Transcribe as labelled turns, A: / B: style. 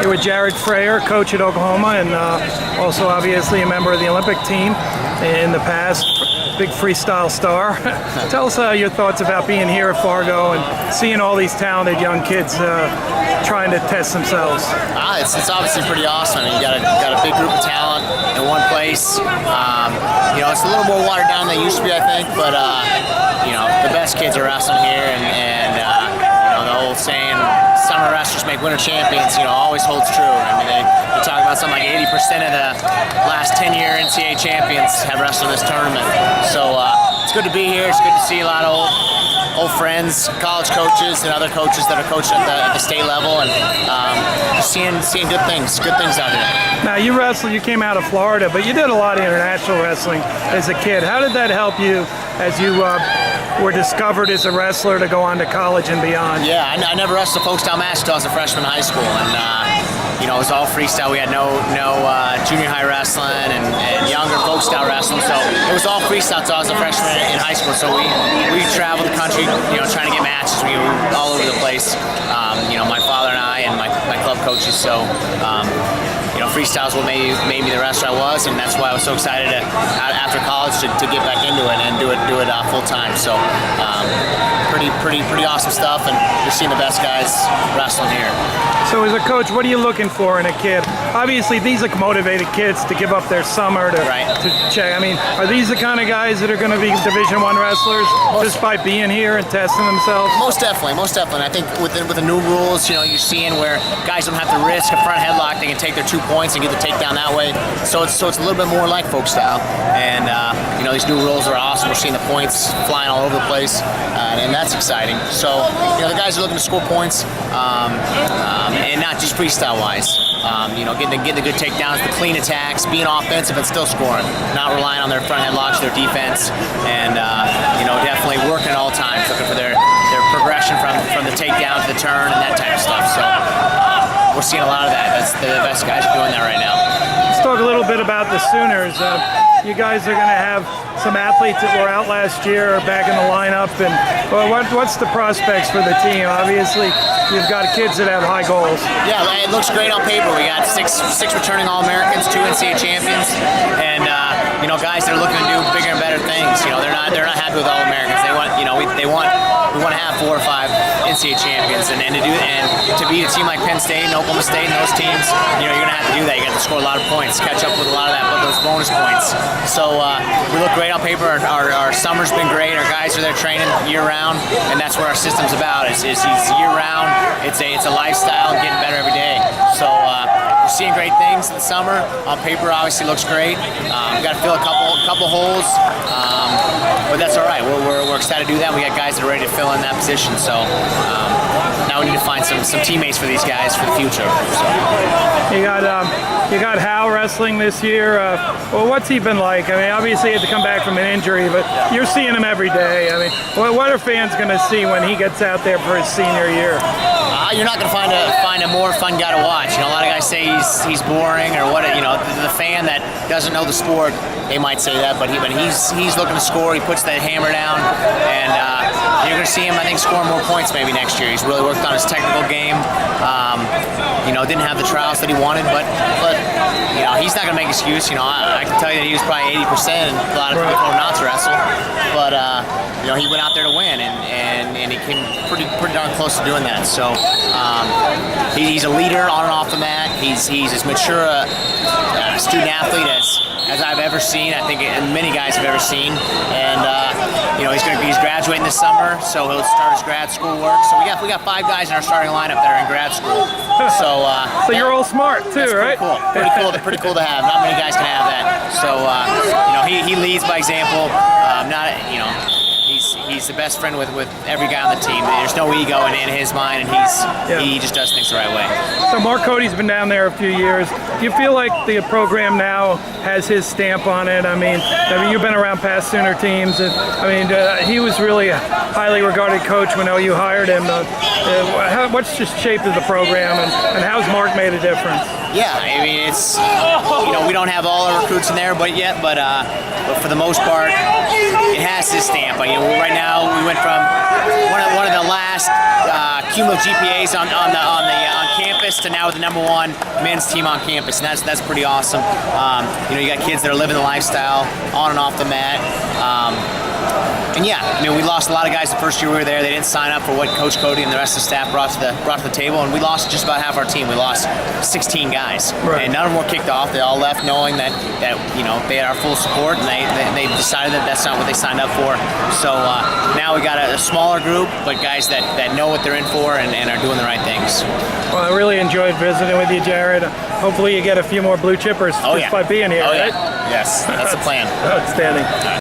A: Here with Frayer, coach at Oklahoma, and also obviously a member of the Olympic team in the past. Big freestyle star. Tell us your thoughts about being here at Fargo and seeing all these talented young kids trying to test themselves.
B: It's obviously pretty awesome. I mean, you got a big group of talent in one place. It's a little more watered down than it used to be, I think, but the best kids are wrestling here, and the old saying, summer wrestlers make winter champions, always holds true. I mean, they talk about something like 80% of the last 10-year NCAA champions have wrestled in this tournament. So it's good to be here. It's good to see a lot of old friends, college coaches, and other coaches that are coaching at the state level, and just seeing good things out here.
A: Now, you came out of Florida, but you did a lot of international wrestling as a kid. How did that help you as you were discovered as a wrestler to go on to college and beyond?
B: Yeah, I never wrestled a folk style match until I was a freshman in high school, and it was all freestyle. We had no junior high wrestling and younger folk style wrestling, so it was all freestyle until I was a freshman in high school. So we traveled the country, trying to get matches. We were all over the place. My father and I and my club coaches. So freestyle is what made me the wrestler I was, and that's why I was so excited after college to get back into it and do it full time. So pretty awesome stuff, and you're seeing the best guys wrestling here.
A: So as a coach, what are you looking for in a kid? Obviously, these are motivated kids to give up their summer to check. I mean, are these the kind of guys that are going to be Division I wrestlers just by being here and testing themselves?
B: Most definitely. I think with the new rules, you're seeing where guys don't have to risk a front headlock. They can take their 2 points and get the takedown that way. So it's a little bit more like folk style. And these new rules are awesome. We're seeing the points flying all over the place, and that's exciting. So the guys are looking to score points, and not just freestyle wise. Getting the good takedowns, the clean attacks, being offensive and still scoring, not relying on their front headlocks, their defense, and definitely working at all times, looking for their progression from the takedown to the turn and that type of stuff. So we're seeing a lot of that. The best guys are doing that right now.
A: Let's talk a little bit about the Sooners. You guys are going to have some athletes that were out last year back in the lineup, and what's the prospects for the team? Obviously, you've got kids that have high goals.
B: Yeah, it looks great on paper. We got six returning All-Americans, 2 NCAA champions, and guys that are looking to do bigger and better things. They're not happy with All-Americans. They want we want to have 4 or 5 NCAA champions, and to beat a team like Penn State and Oklahoma State and those teams, you're going to have to do that. You got to score a lot of points, catch up with a lot of those bonus points. So we look great on paper. Our summer's been great. Our guys are there training year-round, and that's what our system's about. It's year-round. It's a lifestyle and getting better every day. So we're seeing great things in the summer. On paper, obviously looks great. We've got to fill a couple holes, but that's all right. We're excited to do that. We got guys that are ready to fill in that position. So now we need to find some teammates for these guys for the future. So.
A: You got Hal wrestling this year. What's he been like? I mean, obviously he had to come back from an injury, but you're seeing him every day. I mean, what are fans going to see when he gets out there for his senior year?
B: You're not going to find a more fun guy to watch. A lot of guys say he's boring or what. The fan that doesn't know the sport, they might say that, but he's looking to score. He puts that hammer down, and you're going to see him, I think, scoring more points maybe next year. He's really worked on his technical game. Didn't have the trials that he wanted, but he's not going to make an excuse. I can tell you that he was probably 80%, and a lot of people told him not to wrestle. But he went out there to win, and he came pretty darn close to doing that. So he's a leader on and off the mat. He's as mature a student athlete as I've ever seen. I think many guys have ever seen, and he's graduating this summer, so he'll start his grad school work. So we got 5 guys in our starting lineup that are in grad school. So
A: you're all smart too, right?
B: Pretty cool to have. Not many guys can have that. So he leads by example. He's the best friend with every guy on the team. There's no ego in his mind, and he just does things the right way.
A: So Mark Cody's been down there a few years. Do you feel like the program now has his stamp on it? I mean, you've been around past Sooner teams, and he was really a highly regarded coach when OU hired him. What's just shaped of the program, and how's Mark made a difference?
B: Yeah, I mean, it's we don't have all our recruits in there, but for the most part, it has his stamp. Right now, now we went from one of the last cumulative GPAs on campus to now with the #1 men's team on campus, and that's pretty awesome. You got kids that are living the lifestyle on and off the mat. And yeah, we lost a lot of guys the first year we were there. They didn't sign up for what Coach Cody and the rest of the staff brought to the table, and we lost just about half our team. We lost 16 guys,
A: right.
B: And none of them were kicked off. They all left knowing that they had our full support, and they decided that that's not what they signed up for. So now we got a smaller group, but guys that know what they're in for and are doing the right things.
A: Well, I really enjoyed visiting with you, Jared. Hopefully you get a few more blue chippers just by being here, right?
B: Yeah. Yes, that's the plan.
A: Outstanding.